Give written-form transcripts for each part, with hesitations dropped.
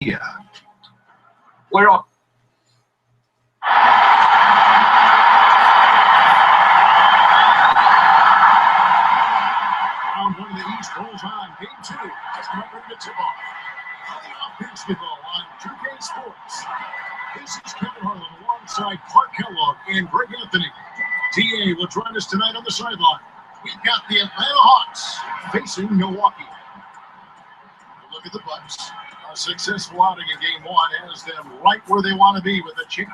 We're up. Round one of the East rolls on. Game 2. Just about ready to tip off. Basketball on 2K Sports. This is Kevin Harlan alongside Clark Kellogg and Greg Anthony. TA will join us tonight on the sideline. We've got the Atlanta Hawks facing Milwaukee. Look at the Bucks. A successful outing in Game 1 has them right where they want to be with a champ.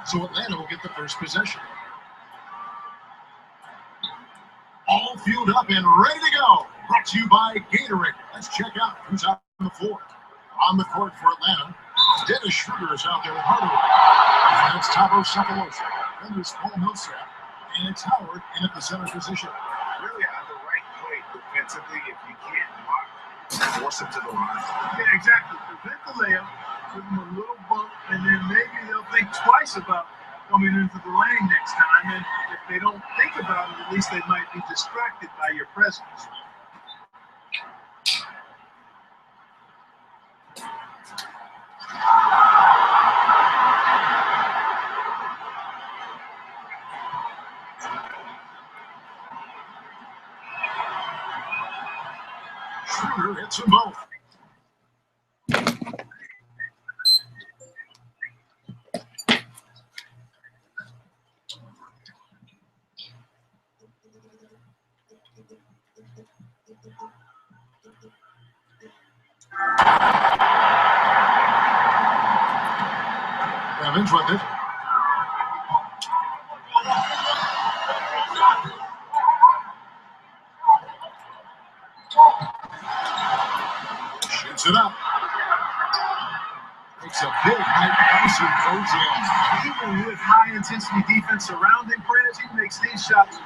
So Atlanta will get the first possession. All fueled up and ready to go. Brought to you by Gatorade. Let's check out who's out on the floor. On the court for Atlanta, Dennis Schroeder is out there with Hardaway. That's Thabo Sefolosha. Then there's Paul Millsap. And it's Howard in at the center position. Really on the right play defensively. If you can't block, force him to the line. Yeah, exactly. Prevent the layup, give him a little bump, and then maybe they'll think twice about coming into the lane next time. And if they don't think about it, at least they might be distracted by your presence. Schroeder hits them both. Evans with it. Shoots it up. Makes a big height pass and goes in. Even with high-intensity defense surrounding Perez, he makes these shots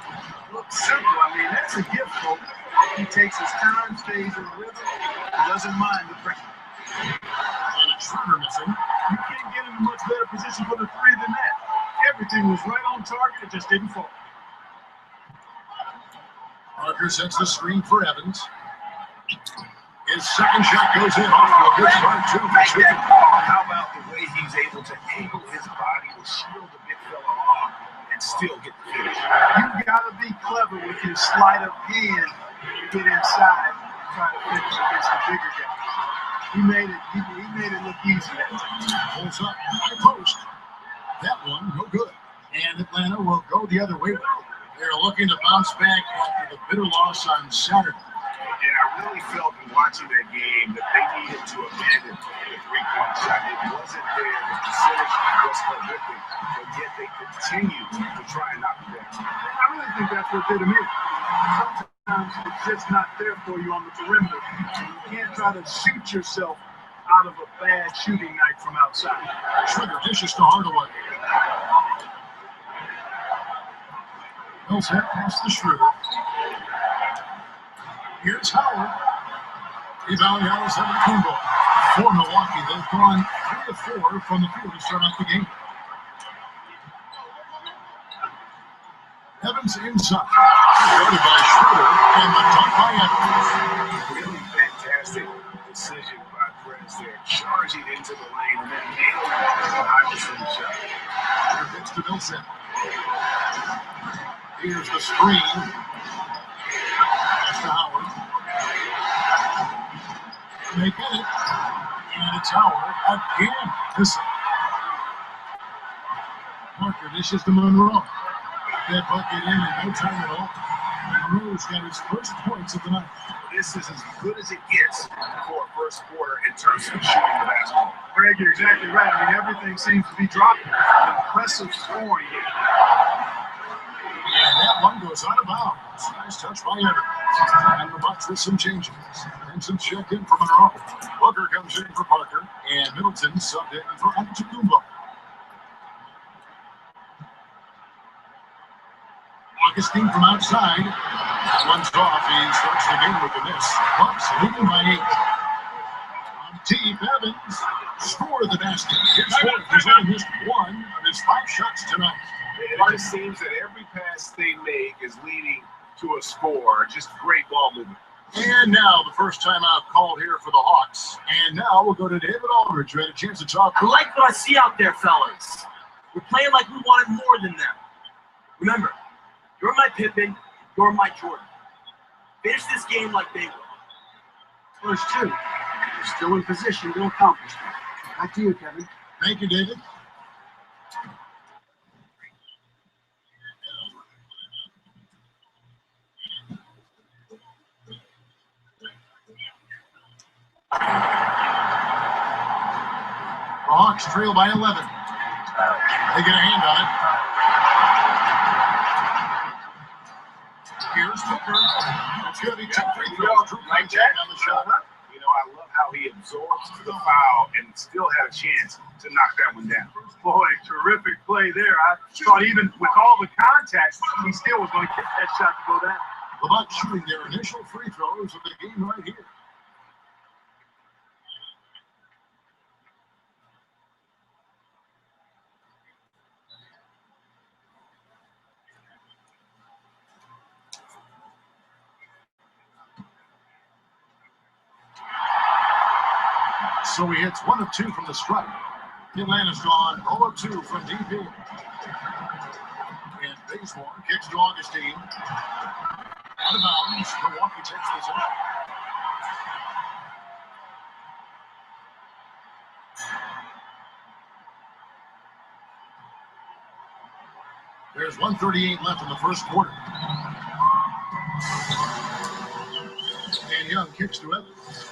look simple. I mean, that's a gift, folks. He takes his time, stays in rhythm, and doesn't mind the pressure. And a Schroeder missing. You can't get in a much better position for the three than that. Everything was right on target, it just didn't fall. Parker sets the screen for Evans. His second shot goes in off to a good start, too. How about the way he's able to angle his body to shield the big fella off and still get the finish? You got to be clever with your sleight of hand to get inside and try to finish against the bigger guy. He made it look easy that time. Pulls up high post. That one, no good. And Atlanta will go the other way. They're looking to bounce back after the bitter loss on Saturday. And I really felt in watching that game that they needed to abandon the three-point shot. It wasn't there. The percentage was horrific, but yet they continued to try and knock it down. I really think that's what did them in. Sometimes it's just not there for you on the perimeter. You can't try to shoot yourself out of a bad shooting night from outside. Schroeder dishes to Hardaway. Millsap past the Schroeder. Here's Howard. Rebound Giannis Antetokounmpo. For Milwaukee, they've gone 3 of 4 from the field to start off the game. Evans inside. Guarded by Schroeder and the dunk by Evans. Really fantastic decision by Perez there, charging into the lane and then nailing the Iverson shot. Here gets to Millsap. Here's the screen. That's to Howard. They get it. And it's Howard again. Listen. Parker dishes to Monroe. That bucket in no time at all. Monroe's got his first points of the night. This is as good as it gets for a first quarter in terms of shooting the basketball. Greg, you're exactly right. I mean, everything seems to be dropping. Impressive scoring. And that one goes out of bounds. Nice touch by Evans. And the Bucks with some changes. Henson checked in for Monroe. Booker comes in for Parker. And Middleton subbed in for Antetokounmpo. Augustine from outside. That one's off. He starts the game with the miss. Bucks leading by 8. On deep, Evans scored the basket. Hits fourth. He's only missed 1 of his 5 shots tonight. It just seems that every pass they make is leading to a score. Just great ball movement. And now the first time out called here for the Hawks. And now we'll go to David Aldridge, who had a chance to talk. I like what I see out there, fellas. We're playing like we wanted more than them. Remember, you're my Pippen, you're my Jordan. Finish this game like they will. First two. You're still in position to accomplish that. Back to you, Kevin. Thank you, David. The Hawks trail by 11. They get a hand on it. Here's Booker. It's going to be 2 free throws. True contact on the shot. You know, I love how he absorbs the foul and still had a chance to knock that one down. Boy, terrific play there. I thought even with all the contact, he still was going to get that shot to go down. The Bucks shooting their initial free throws of the game right here. So he hits 1 of 2 from the stripe. Atlanta's gone 0 of 2 from DP. And Bazemore kicks to Augustine. Out of bounds. Milwaukee takes this out. There's 1:38 left in the first quarter. And Young kicks to Evans.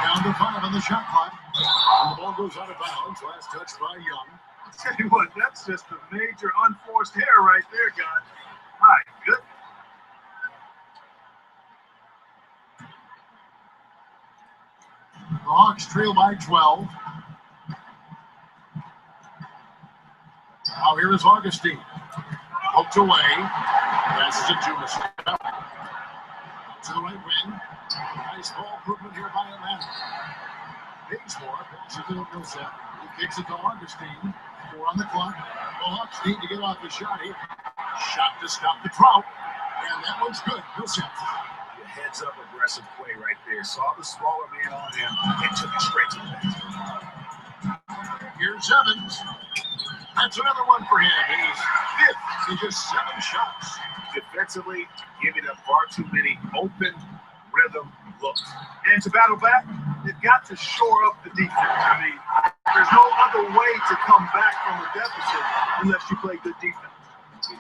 Down to 5 on the shot clock. And the ball goes out of bounds. Last touch by Young. I'll tell you what, that's just a major unforced error right there, guys. My goodness. The Hawks trail by 12. Now here is Augustine. Hooked away. Passes it to Michelle. To the right wing. Nice ball movement here by Atlanta. Bazemore passes it to Millsap. He kicks it to Augustine. 4 on the clock. The Hawks need to get off the shot here. Shot to stop the drought. And that one's good. Millsap. Heads up aggressive play right there. Saw the smaller man on him and took it straight to the net. Here's Evans. That's another one for him. He's 5th in just 7 shots. Defensively, giving up far too many open rhythm looks. And to battle back, they've got to shore up the defense. I mean, there's no other way to come back from a deficit unless you play good defense.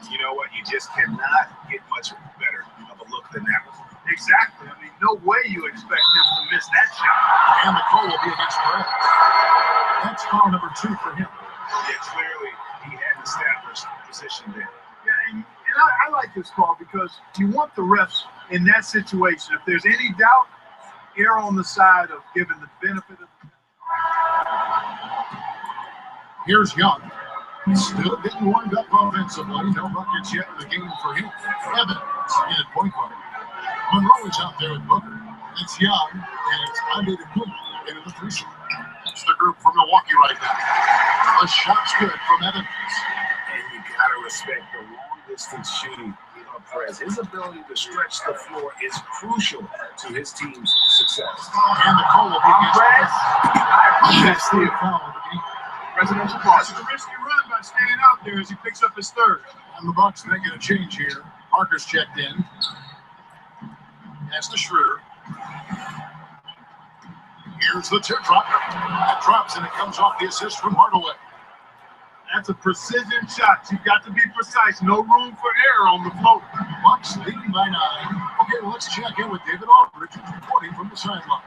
You know what? You just cannot get much better of a look than that one. Exactly. I mean, no way you expect him to miss that shot. And the call will be against Perez. That's foul number 2 for him. Yeah, clearly he had established position there. Yeah, and I like this call because you want the refs in that situation. If there's any doubt, err on the side of giving the benefit of the doubt. Here's Young. Still getting warmed up offensively. No buckets yet in the game for him. Evans in at point guard. Monroe is out there with Booker. It's Young, and it's Ande DeCool into the 3 shot. That's the group from Milwaukee right now. The shot's good from Evans. And you gotta respect the long distance shooting of Perez. His ability to stretch the floor is crucial to his team's success. And the call will be against Perez. That's the foul of the game. Presidential pause. It's a risky run by staying out there as he picks up his 3rd. And the Bucks making a change here. Parker's checked in. That's the Schroeder. Here's the teardrop. That drops and it comes off the assist from Hardaway. That's a precision shot. You've got to be precise. No room for error on the float. Bucks leading by 9. Okay, well, let's check in with David Aldridge, reporting from the sideline.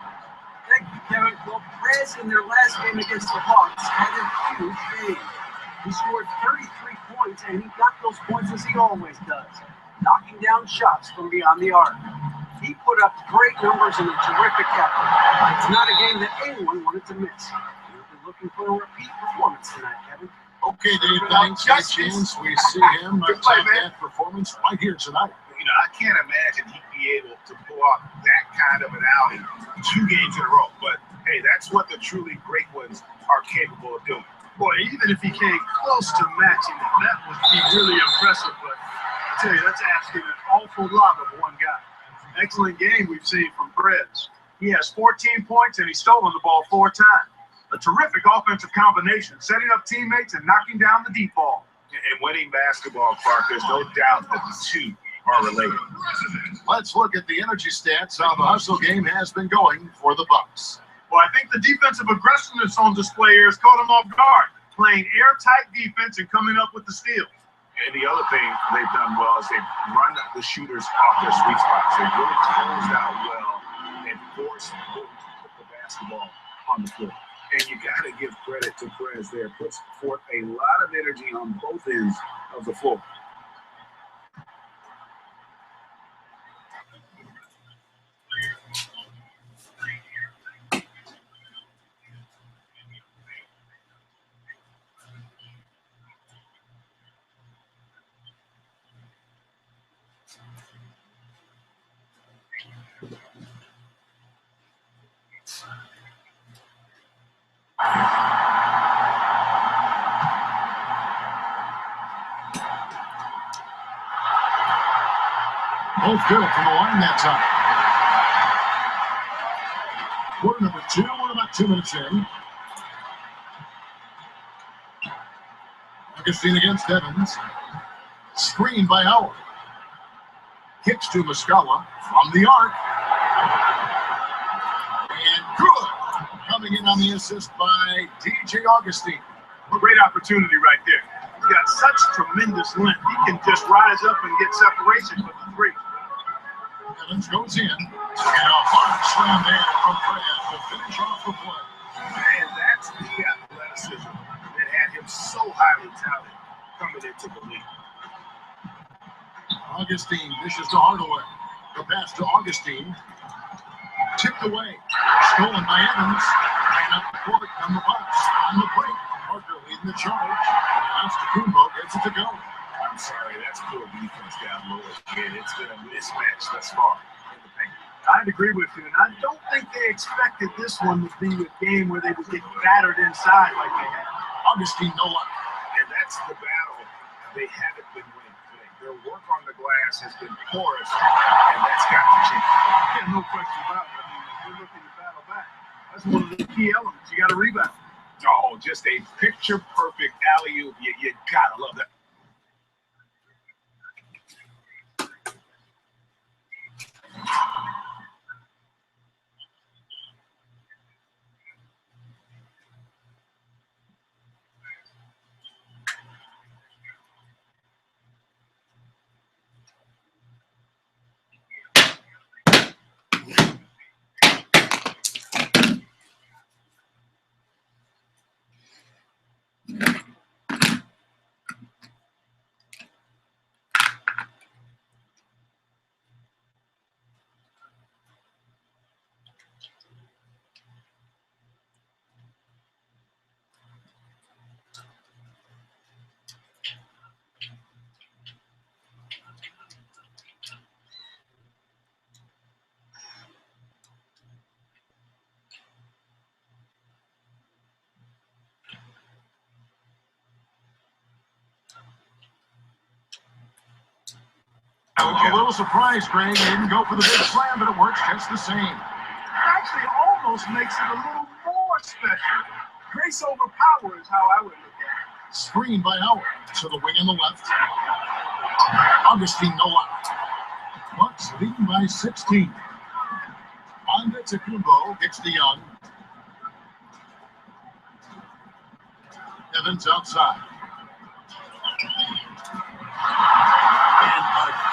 Thank you, Kevin. Well, Perez in their last game against the Hawks had a huge game. He scored 33 points, and he got those points as he always does, knocking down shots from beyond the arc. He put up great numbers in a terrific effort. It's not a game that anyone wanted to miss. You'll be looking looking for a repeat performance tonight, Kevin. Okay, Dave, thanks. Good chance we see him top that performance right here tonight. You know, I can't imagine he'd be able to pull off that kind of an outing 2 games in a row. But, hey, that's what the truly great ones are capable of doing. Boy, even if he came close to matching it, that would be really impressive. But I tell you, that's asking an awful lot of one guy. Excellent game we've seen from Perez. He has 14 points and he's stolen the ball 4 times. A terrific offensive combination, setting up teammates and knocking down the deep ball. And winning basketball, Clark, there's no doubt that the two are related. Let's look at the energy stats, how the hustle game has been going for the Bucks. Well, I think the defensive aggressiveness on display here has caught him off guard, playing airtight defense and coming up with the steals. And the other thing they've done well is they've run the shooters off their sweet spots. They've really closed out well and forced them to put the basketball on the floor. And you got to give credit to Perez there. Puts forth a lot of energy on both ends of the floor. Both good from the line that time. Quarter number 2, we're about 2 minutes in. Augustine against Evans. Screen by Howard. Kicks to Muscala from the arc. And good. Coming in on the assist by DJ Augustine. A great opportunity right there. He's got such tremendous length. He can just rise up and get separation with the 3. Evans goes in. And a hard slam there from Fred to finish off the play. And that's the athleticism that had him so highly touted coming into the league. Augustine dishes to Hardaway. The pass to Augustine. Tipped away. Stolen by Evans. And up the court on the Bucks. On the break. Parker leading the charge. And Antetokounmpo gets it to go. I'm sorry, that's poor defense down low again. It's been a mismatch thus far in the paint. I'd agree with you, and I don't think they expected this one to be a game where they would get battered inside like they had. Augustine, no luck. And that's the battle they haven't been winning today. Their work on the glass has been porous, and that's got to change. Yeah, no question about it. I mean, if they're looking to battle back, that's one of the key elements. You got to rebound. Oh, just a picture-perfect alley-oop. You got to love that. A little surprised, Greg. They didn't go for the big slam, but it works just the same. It actually almost makes it a little more special. Grace over power is how I would look at it. Screen by Howard to the wing on the left. Augustine, no luck. Bucks leading by 16. Antetokounmpo gets to Young. Evans outside.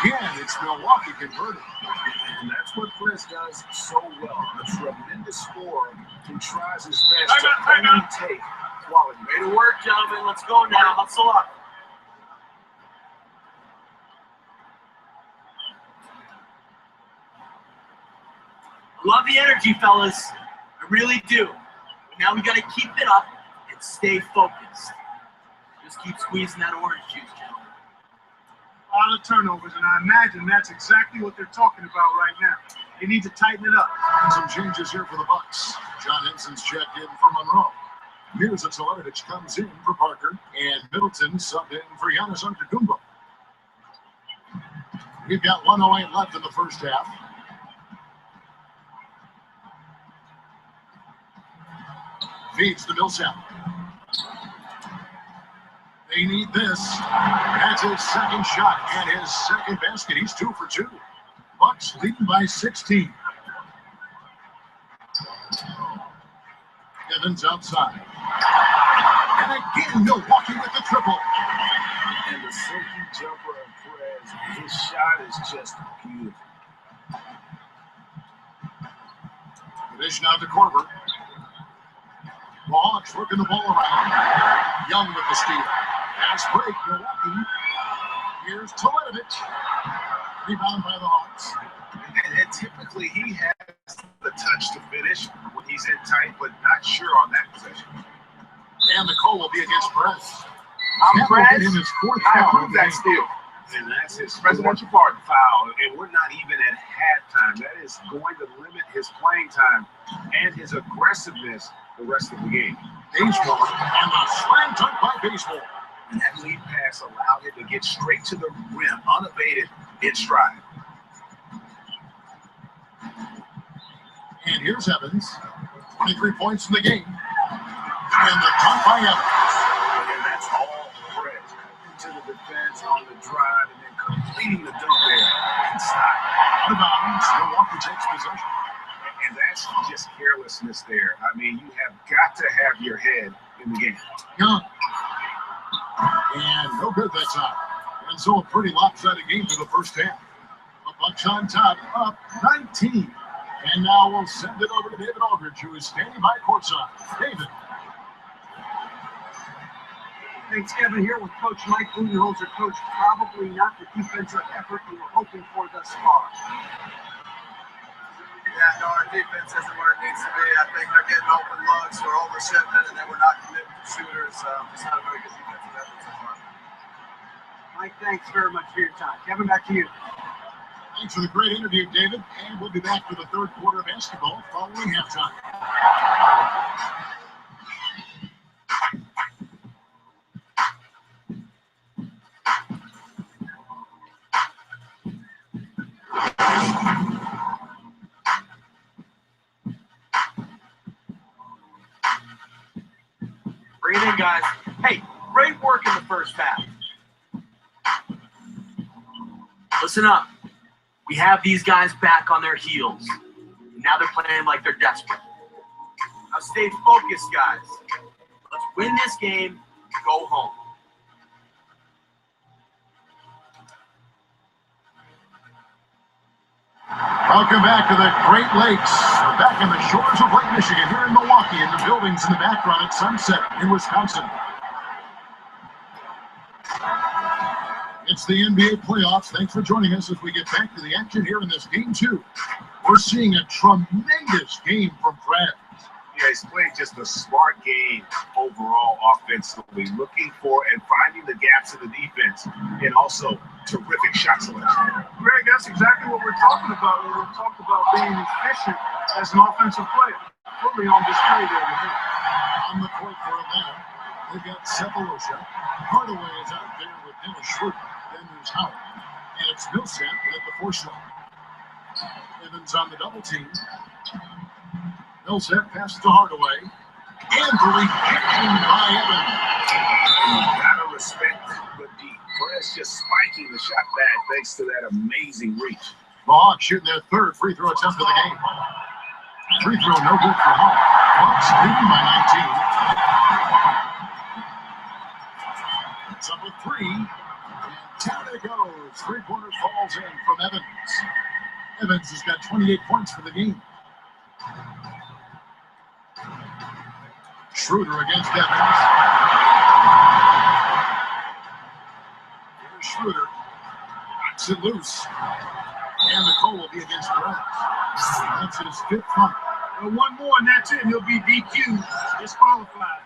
And again, it's Milwaukee converted. And that's what Chris does so well. A tremendous scorer who tries his best to only take quality. Way to work, gentlemen. Let's go now. Hustle up. I love the energy, fellas. I really do. But now we got to keep it up Stay focused. Just keep squeezing that orange juice, gentlemen. A lot of turnovers, and I imagine that's exactly what they're talking about right now. They need to tighten it up. And some changes here for the Bucks. John Henson's checked in for Monroe. Mirza Teletovic comes in for Parker, and Middleton subbed in for Giannis Antetokounmpo. We've got 1:08 left in the first half. Feeds to Millsap. They need this. That's his second shot and his second basket. He's 2 for 2. Bucks leading by 16. Evans outside. And again, Milwaukee with the triple. And the silky jumper of Perez, his shot is just beautiful. Division out to Korver. The Hawks working the ball around. Young with the steal. Fast break, Milwaukee. Here's Teletovic. Rebound by the Hawks. And typically he has the touch to finish when he's in tight, but not sure on that possession. And the call will be against Perez. I'm Perez. In his fourth I foul approve of the that game. steal. And that's his presidential part foul. And we're not even at halftime. That is going to limit his playing time and his aggressiveness the rest of the game. Baseball and the slam dunk by Baseball. And that lead pass allowed him to get straight to the rim, unabated in stride. And here's Evans. 23 points in the game. And the dunk by Evans. And that's all Perez. Into the defense on the drive and then completing the dunk there inside. Out of bounds. Milwaukee takes possession. And that's just carelessness there. I mean, you have got to have your head in the game. Young. And no good that time. And so a pretty lopsided game for the first half. The Bucks on top, up 19. And now we'll send it over to David Aldridge, who is standing by courtside. David. Thanks, Kevin. Here with Coach Mike Budenholzer. Coach, probably not the defensive effort we were hoping for thus far. Yeah, no, our defense isn't where it needs to be. I think they're getting open looks, we're overshifting, and then we're not committing to shooters. It's not a very good defensive effort so far. Mike, thanks very much for your time. Kevin, back to you. Thanks for the great interview, David. And we'll be back for the third quarter of basketball following halftime. Bring it in, guys. Hey, great work in the first half. Listen up. We have these guys back on their heels. Now they're playing like they're desperate. Now stay focused, guys. Let's win this game, go home. Welcome back to the Great Lakes. We're back on the shores of Lake Michigan, here in Milwaukee, and the buildings in the background at Sunset in Wisconsin. It's the NBA playoffs. Thanks for joining us as we get back to the action here in this game 2. We're seeing a tremendous game from Brad. Yeah, he's playing just a smart game overall offensively, looking for and finding the gaps in the defense, and also terrific shot selection. Greg, that's exactly what we're talking about when we talk about being efficient as an offensive player. Fully on display there today. On the court for Atlanta, they've got Sefolosha. Hardaway is out there with Dennis Schroeder. Then there's Howard. And it's Millsap at the 4 slot. Evans on the double team. Millsap passes to Hardaway. And the rejection by Evans. You gotta respect the deep. Perez just spiking the shot back thanks to that amazing reach. The Hawks shooting their third free throw attempt of the game. Free throw no good for Hawks. Hawks leading by 19. It's up with 3. And down it goes. 3-pointer falls in from Evans. Evans has got 28 points for the game. Schroeder against Evans. Here's Schroeder. Knocks it loose. And the call will be against Perez. That's his 5th punt. One more and that's it. He'll be DQ, disqualified.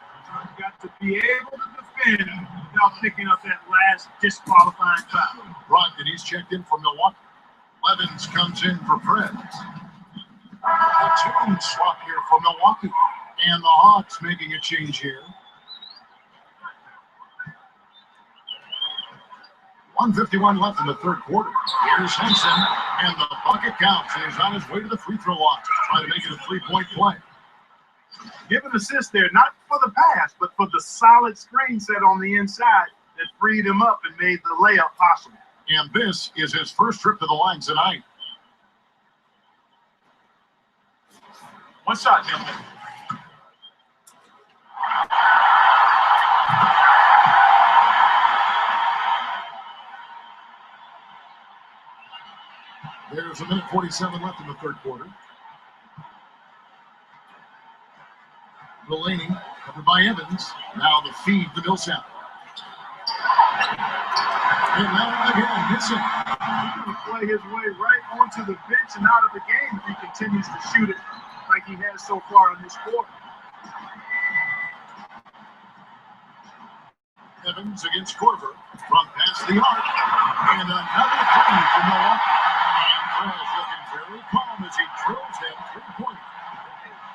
You got to be able to defend without picking up that last disqualifying foul. Brogdon, he's checked in for Milwaukee. Levens comes in for Preds. A team swap here for Milwaukee. And the Hawks making a change here. 1:51 left in the third quarter. Here's Henson, and the bucket counts. And he's on his way to the free throw line, trying to make it a three-point play. Give an assist there, not for the pass, but for the solid screen set on the inside that freed him up and made the layup possible. And this is his first trip to the line tonight. One shot, gentlemen. There's 1:47 left in the third quarter. Delaney, covered by Evans. Now the feed to Millsap. And now again, Henson. He's going to play his way right onto the bench and out of the game if he continues to shoot it like he has so far in this quarter. Evans against Korver. From past the arc. And another three for Milwaukee. And Prez looking very calm as he drills him 3-point.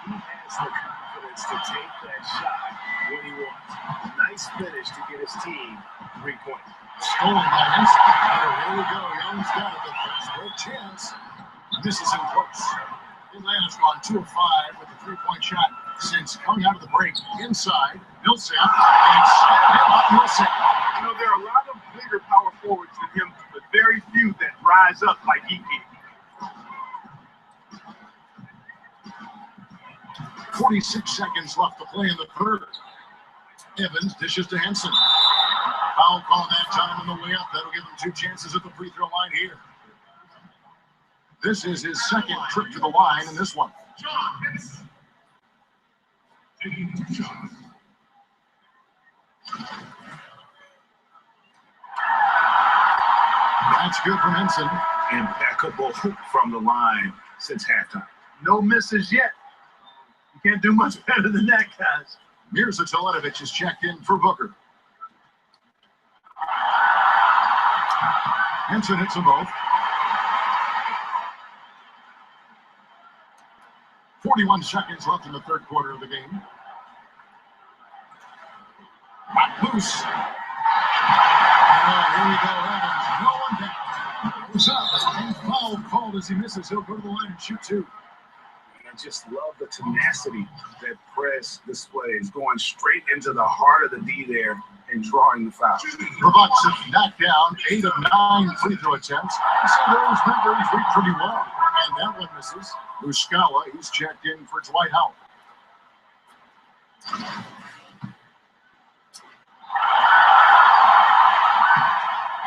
He has the confidence to take that shot when he wants. Nice finish to get his team 3-point. Stolen by Henson. And here we go. Young's got it. The first break chance. Misses him close. Atlanta's gone 2 of 5 with a 3-point shot since coming out of the break. Inside, Millsap. And set him up, Millsap. You know, there are a lot of bigger power forwards than him, but very few that rise up like he did. 46 seconds left to play in the third. Evans dishes to Henson. Foul call that time on the way up. That'll give him 2 chances at the free throw line here. This is his second trip to the line in this one. That's good from Henson. Impeccable from the line since halftime. No misses yet. You can't do much better than that, guys. Mirza Teletovic is checked in for Booker. Henson hits them both. 41 seconds left in the third quarter of the game. Back loose. Here we go, Evans. No one down. Goes up. And foul called as he misses. He'll go to the line and shoot 2. I just love the tenacity that Prez displays, going straight into the heart of the D there and drawing the foul. Hrabovcik knocked down 8 of 9 free throw attempts. So those numbers read pretty well. And that one misses. Muscala, he's checked in for Dwight Howard.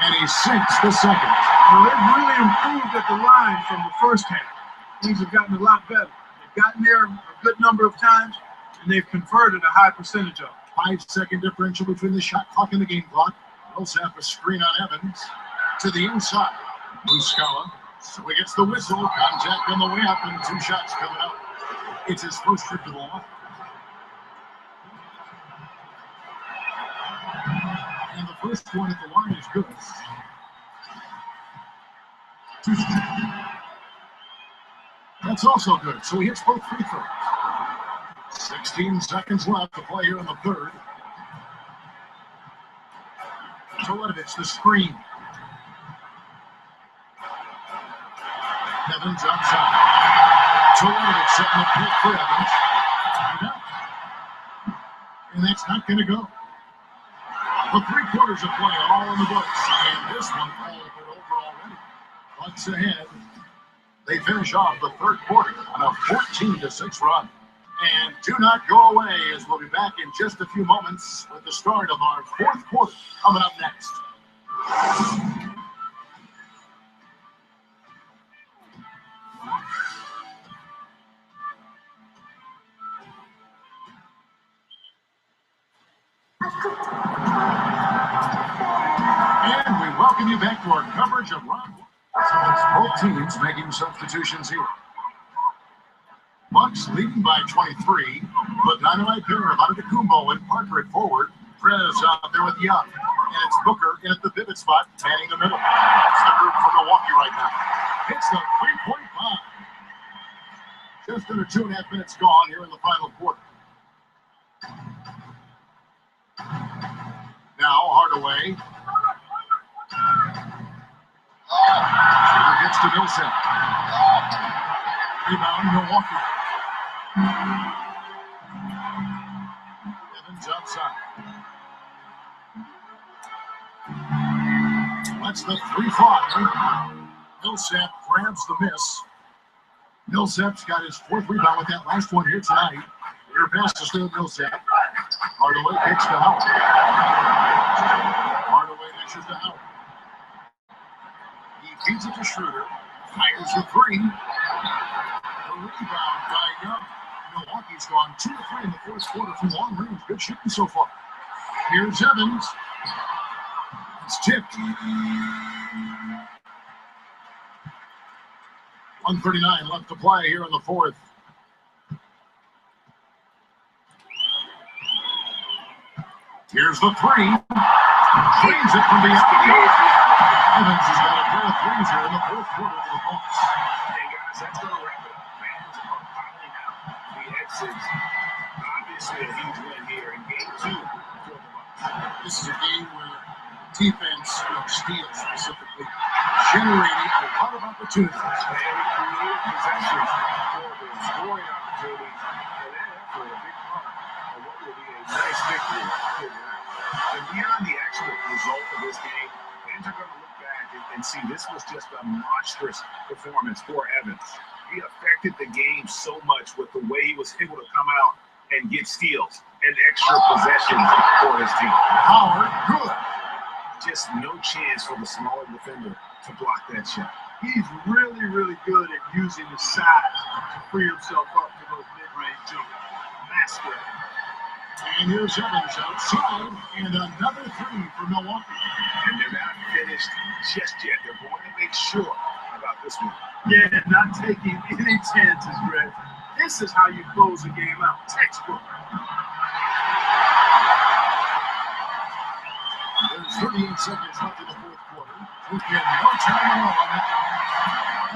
And he sinks the second. Well, they've really improved at the line from the first half. Things have gotten a lot better. They've gotten there a good number of times, and they've converted a high percentage of it. 5-second differential between the shot clock and the game clock. Millsap a screen on Evans to the inside. Muscala. So he gets the whistle. Contact on the way up, and 2 shots coming up. It's his first trip to the line. And the first one at the line is good. That's also good. So he hits both free throws. 16 seconds left to play here in the third. Teletovic, the screen. Evans outside. Teletovic setting the pick for Evans. And that's not going to go. The 3 quarters of play all in the books. And this one all but over already. Bucks ahead. They finish off the third quarter on a 14-6 run. And do not go away, as we'll be back in just a few moments with the start of our fourth quarter coming up next. And we welcome you back to our coverage of round one. So it's both teams making substitutions here. Bucks leading by 23. The dynamite pair of Antetokounmpo and Parker at forward. Prez out there with Young. And it's Booker in at the pivot spot, manning the middle. That's the group for Milwaukee right now. It's the three-point bomb. Just under 2.5 minutes gone here in the final quarter. Now Hardaway. Shooter gets to Millsap. Rebound Milwaukee. Evans outside. That's the 3-5. Millsap grabs the miss. Millsap's got his 4th rebound with that last one here tonight. Here pass to Stu Millsap. Hardaway kicks to Howard. Hardaway dishes to Howard. He feeds it to Schroeder. Fires a 3. The rebound by Young. Milwaukee's gone 2 of 3 in the 4th quarter from long range. Good shooting so far. Here's Evans. It's tipped. 1:39 left to play here in the 4th. Here's the 3. Drains it from the outside. Evans has got a pair of 3s here in the 4th quarter for the Bucks. Hey guys, that's going to wrap it up. Fans are piling out the exits. Obviously a huge win here in game 2 for the Bucks. This is a game where defense, Steele specifically, generating a lot of opportunities. Very creative possessions for the scoring opportunities, and that effort a big part of what will be a nice victory here tonight. And beyond the actual result of this game, fans are going to look back and see this was just a monstrous performance for Evans. He affected the game so much with the way he was able to come out and get steals and extra possessions for his team. Howard, good. Just no chance for the smaller defender to block that shot. He's really, really good at using the size to free himself up for those mid-range jumpers. Master. And here's Evans outside, and another 3 for Milwaukee. And they're not finished just yet. They're going to make sure about this one. Yeah, not taking any chances, Greg. This is how you close a game out. Textbook. There's 38 seconds left in the 4th quarter. We've got no time at all on that one.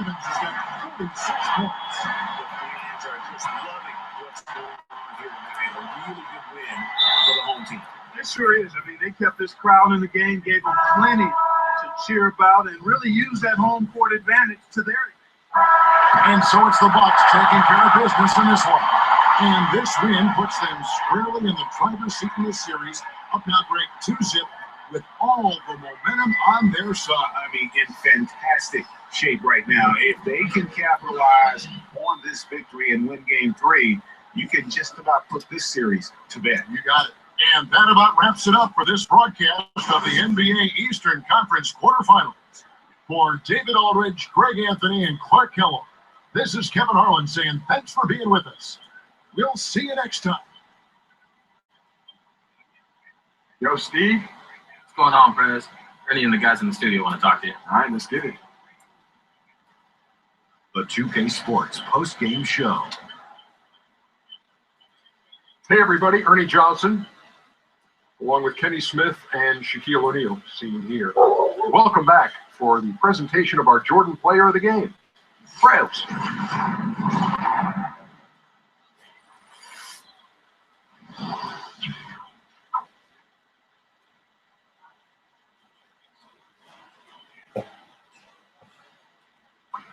Evans has got 46 points. The fans are just loving what's going on here tonight. A really good win for the home team. It sure is. I mean, they kept this crowd in the game, gave them plenty to cheer about, and really used that home court advantage to their advantage. And so it's the Bucks taking care of business in this one. And this win puts them squarely in the driver's seat in this series. Up now, Greg, 2-zip with all the momentum on their side. I mean, in fantastic shape right now. If they can capitalize on this victory and win game 3, you can just about put this series to bed. You got it. And that about wraps it up for this broadcast of the NBA Eastern Conference quarterfinals. For David Aldridge, Greg Anthony, and Clark Kellogg, this is Kevin Harlan saying thanks for being with us. We'll see you next time. Yo, Steve. What's going on, Prez? Ernie and the guys in the studio want to talk to you. All right, let's get it. The 2K Sports post-game show. Hey, everybody. Ernie Johnson, along with Kenny Smith and Shaquille O'Neal, seen here. Welcome back for the presentation of our Jordan Player of the Game, Prez.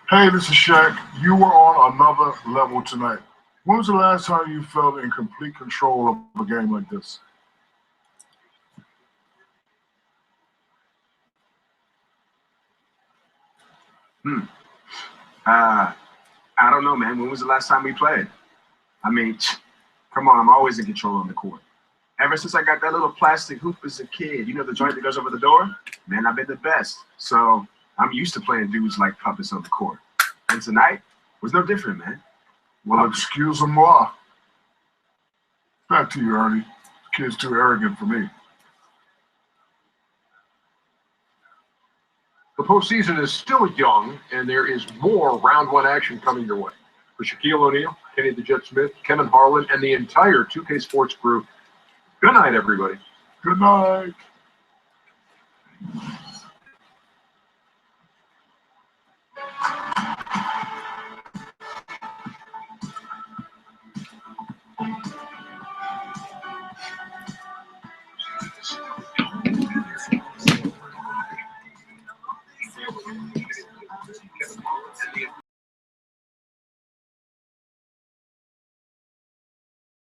Hey, this is Shaq. You were on another level tonight. When was the last time you felt in complete control of a game like this? I don't know, man. When was the last time we played? I mean, come on, I'm always in control on the court. Ever since I got that little plastic hoop as a kid, you know, the joint that goes over the door? Man, I've been the best. So I'm used to playing dudes like puppets on the court. And tonight was no different, man. Well, excuse-moi. Back to you, Ernie. The kid's too arrogant for me. The postseason is still young, and there is more round one action coming your way. For Shaquille O'Neal, Kenny the Jet Smith, Kevin Harlan, and the entire 2K Sports crew. Good night, everybody. Good night.